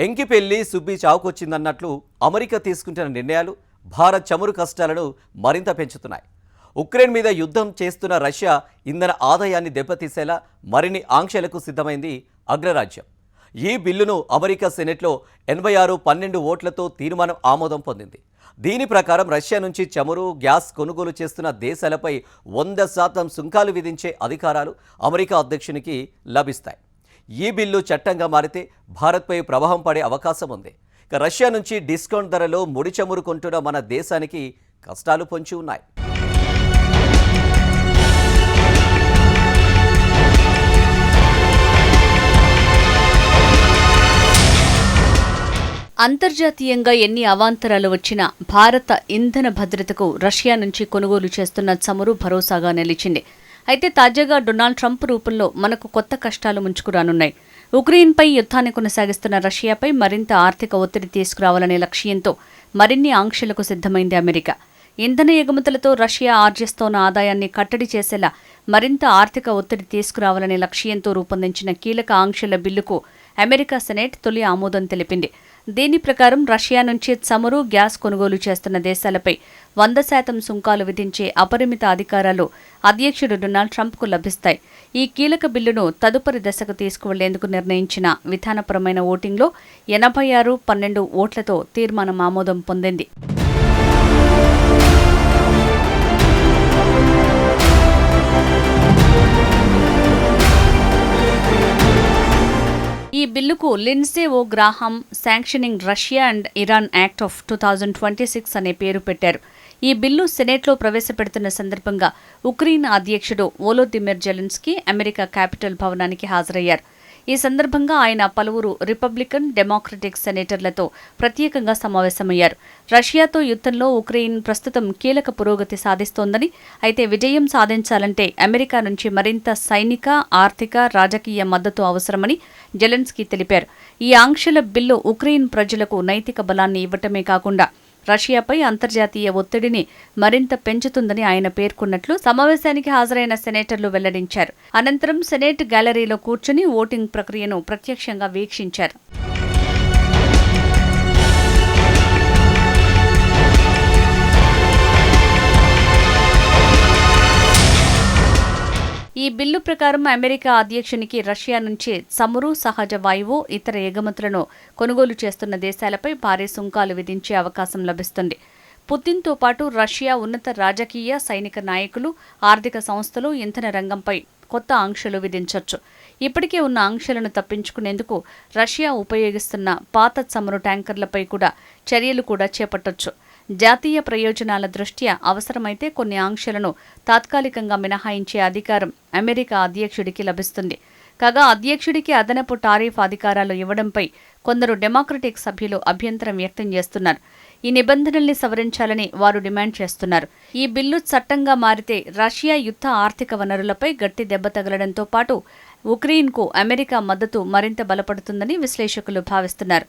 ఎంకిపెళ్లి Subbi చావుకొచ్చిందన్నట్లు America తీసుకుంటున్న నిర్ణయాలు భారత్ చమురు కష్టాలను మరింత పెంచుతున్నాయి. ఉక్రెయిన్ మీద యుద్ధం చేస్తున్న రష్యా ఇంధన ఆదాయాన్ని దెబ్బతీసేలా మరిన్ని ఆంక్షలకు సిద్ధమైంది అగ్రరాజ్యం. ఈ బిల్లును అమెరికా సెనెట్లో 86-12 ఓట్లతో తీర్మానం ఆమోదం పొందింది. దీని ప్రకారం రష్యా నుంచి చమురు, గ్యాస్ కొనుగోలు చేస్తున్న దేశాలపై 100% సుంకాలు విధించే అధికారాలు అమెరికా అధ్యక్షునికి లభిస్తాయి. ఈ బిల్లు చట్టంగా మారితే భారత్పై ప్రభావం పడే అవకాశం ఉంది. రష్యా నుంచి డిస్కౌంట్ ధరలో ముడి చమురు కొంటున్న మన దేశానికి కష్టాలు పొంచి ఉన్నాయి. అంతర్జాతీయంగా ఎన్ని అవాంతరాలు వచ్చినా భారత ఇంధన భద్రతకు రష్యా నుంచి కొనుగోలు చేస్తున్న చమురు భరోసాగా నిలిచింది. అయితే తాజాగా డొనాల్డ్ ట్రంప్ రూపంలో మనకు కొత్త కష్టాలు ముంచుకురానున్నాయి. ఉక్రెయిన్పై యుద్ధాన్ని కొనసాగిస్తున్న రష్యాపై మరింత ఆర్థిక ఒత్తిడి తీసుకురావాలనే లక్ష్యంతో మరిన్ని ఆంక్షలకు సిద్ధమైంది అమెరికా. ఇంధన ఎగుమతులతో రష్యా ఆర్జిస్తోన్న ఆదాయాన్ని కట్టడి చేసేలా మరింత ఆర్థిక ఒత్తిడి తీసుకురావాలనే లక్ష్యంతో రూపొందించిన కీలక ఆంక్షల బిల్లుకు అమెరికా సెనేట్ తొలి ఆమోదం తెలిపింది. దీని ప్రకారం రష్యా నుంచి చమురు, గ్యాస్ కొనుగోలు చేస్తున్న దేశాలపై 100% సుంకాలు విధించే అపరిమిత అధికారాలు అధ్యక్షుడు డొనాల్డ్ ట్రంప్కు లభిస్తాయి. ఈ కీలక బిల్లును తదుపరి దశకు తీసుకువెళ్లేందుకు నిర్ణయించిన విధానపరమైన ఓటింగ్లో 86-12 ఓట్లతో తీర్మానం ఆమోదం పొందింది. ఈ బిల్లుకు Lindsey O Graham sanctioning Russia and Iran act of 2026 అనే పేరు పెట్టారు. ఈ బిల్లు సెనేట్లో ప్రవేశపెడుతున్న సందర్భంగా ఉక్రెయిన్ అధ్యక్షుడు వోలోదిమిర్ జెలెన్స్కీ అమెరికా క్యాపిటల్ భవనానికి హాజరయ్యారు. ఈ సందర్భంగా ఆయన పలువురు రిపబ్లికన్, డెమోక్రటిక్ సెనేటర్లతో ప్రత్యేకంగా సమావేశమయ్యారు. రష్యాతో యుద్ధంలో ఉక్రెయిన్ ప్రస్తుతం కీలక పురోగతి సాధిస్తోందని, అయితే విజయం సాధించాలంటే అమెరికా నుంచి మరింత సైనిక, ఆర్థిక, రాజకీయ మద్దతు అవసరమని జెలెన్స్కీ తెలిపారు. ఈ ఆంక్షల బిల్లు ఉక్రెయిన్ ప్రజలకు నైతిక బలాన్ని ఇవ్వటమే కాకుండా రష్యాపై అంతర్జాతీయ ఒత్తిడిని మరింత పెంచుతుందని ఆయన పేర్కొన్నట్లు సమావేశానికి హాజరైన సెనేటర్లు వెల్లడించారు. అనంతరం సెనేట్ గ్యాలరీలో కూర్చుని ఓటింగ్ ప్రక్రియను ప్రత్యక్షంగా వీక్షించారు. ఈ బిల్లు ప్రకారం అమెరికా అధ్యక్షునికి రష్యా నుంచి చమురు, సహజ వాయువు, ఇతర ఎగుమతులను కొనుగోలు చేస్తున్న దేశాలపై భారీ సుంకాలు విధించే అవకాశం లభిస్తుంది. పుతిన్తో పాటు రష్యా ఉన్నత రాజకీయ, సైనిక నాయకులు, ఆర్థిక సంస్థలు ఇంధన రంగంపై కొత్త ఆంక్షలు విధించవచ్చు. ఇప్పటికే ఉన్న ఆంక్షలను తప్పించుకునేందుకు రష్యా ఉపయోగిస్తున్న పాత చమురు ట్యాంకర్లపై కూడా చర్యలు కూడా చేపట్టొచ్చు. జాతీయ ప్రయోజనాల దృష్ట్యా అవసరమైతే కొన్ని ఆంక్షలను తాత్కాలికంగా మినహాయించే అధికారం అమెరికా అధ్యక్షుడికి లభిస్తుంది. కాగా అధ్యక్షుడికి అదనపు టారిఫ్ అధికారాలు ఇవ్వడంపై కొందరు డెమోక్రటిక్ సభ్యులు అభ్యంతరం వ్యక్తం చేస్తున్నారు. ఈ నిబంధనల్ని సవరించాలని వారు డిమాండ్ చేస్తున్నారు. ఈ బిల్లు చట్టంగా మారితే రష్యా యుద్ధ ఆర్థిక వనరులపై గట్టి దెబ్బ తగలడంతో పాటు ఉక్రెయిన్కు అమెరికా మద్దతు మరింత బలపడుతుందని విశ్లేషకులు భావిస్తున్నారు.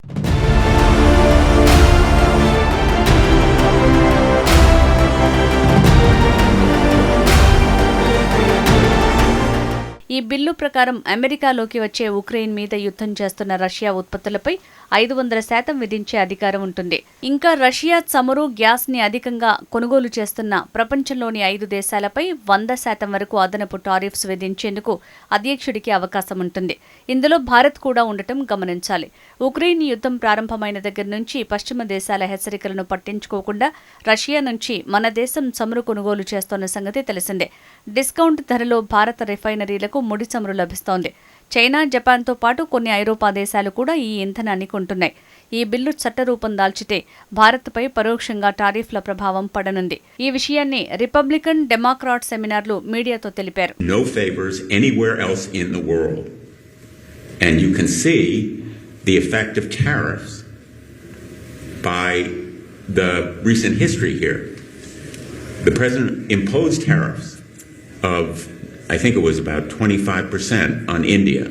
ఈ బిల్లు ప్రకారం అమెరికాలోకి వచ్చే ఉక్రెయిన్ మీద యుద్ధం చేస్తున్న రష్యా ఉత్పత్తులపై 500% విధించే అధికారం ఉంటుంది. ఇంకా రష్యా చమురు, గ్యాస్ ని అధికంగా కొనుగోలు చేస్తున్న ప్రపంచంలోని 5 దేశాలపై 100% వరకు అదనపు టారిఫ్స్ విధించేందుకు అధ్యక్షుడికి అవకాశం ఉంటుంది. ఇందులో భారత్ కూడా ఉండటం గమనించాలి. ఉక్రెయిన్ యుద్ధం ప్రారంభమైన దగ్గర నుంచి పశ్చిమ దేశాల హెచ్చరికలను పట్టించుకోకుండా రష్యా నుంచి మన దేశం చమురు కొనుగోలు చేస్తోన్న సంగతి తెలిసిందే. డిస్కౌంట్ ధరలో భారత రిఫైనరీలకు ముడి చమురు లభిస్తోంది. చైనా, జపాన్తో పాటు కొన్ని ఐరోపా దేశాలు కూడా ఈ ఇంధనాన్ని కొంటున్నాయి. ఈ బిల్లు చట్టరూపం దాల్చితే భారత్పై పరోక్షంగా టారిఫ్ల ప్రభావం పడనుంది. ఈ విషయాన్ని రిపబ్లికన్, డెమోక్రాట్ సెమినార్లు మీడియాతో తెలిపారు. No favors anywhere else in the world. And you can see the effect of tariffs by the recent history here. The president imposed tariffs of, I think it was about 25% on India,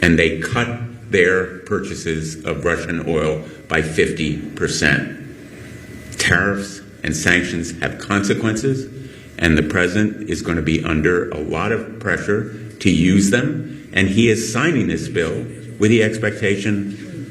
and they cut their purchases of Russian oil by 50%. Tariffs and sanctions have consequences, and the president is going to be under a lot of pressure to use them, and he is signing this bill with the expectation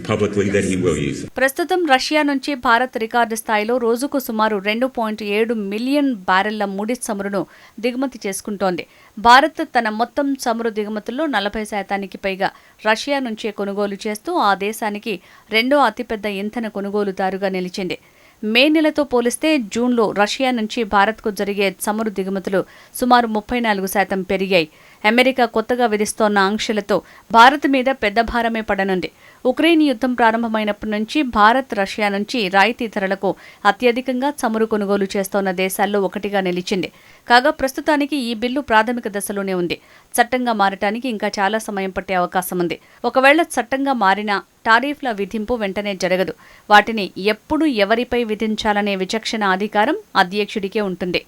publicly that he will use them. ప్రస్తుతం Russia నుంచి Bharat record స్థాయిలో రోజుకు సుమారు 2.7 million బ్యారెళ్ల ముడి చమురును దిగుమతి చేసుకుంటోంది. భారత్ తన మొత్తం చమురు దిగుమతుల్లో 40% పైగా రష్యా నుంచే కొనుగోలు చేస్తూ ఆ దేశానికి రెండో అతిపెద్ద ఇంధన కొనుగోలుదారుగా నిలిచింది. మే నెలతో పోలిస్తే జూన్లో రష్యా నుంచి భారత్కు జరిగే చమురు దిగుమతులు సుమారు 34% పెరిగాయి. అమెరికా కొత్తగా విధిస్తోన్న ఆంక్షలతో భారత్ మీద పెద్ద భారమే పడనుంది. ఉక్రెయిన్ యుద్ధం ప్రారంభమైనప్పటి నుంచి భారత్ రష్యా నుంచి రాయితీ ధరలకు అత్యధికంగా చమురు కొనుగోలు చేస్తోన్న దేశాల్లో ఒకటిగా నిలిచింది. కాగా ప్రస్తుతానికి ఈ బిల్లు ప్రాథమిక దశలోనే ఉంది. చట్టంగా మారటానికి ఇంకా చాలా సమయం పట్టే అవకాశం ఉంది. ఒకవేళ చట్టంగా మారినా టారిఫ్ల విధింపు వెంటనే జరగదు. వాటిని ఎప్పుడు ఎవరిపై విధించాలనే విచక్షణ అధికారం అధ్యక్షుడికే ఉంటుంది.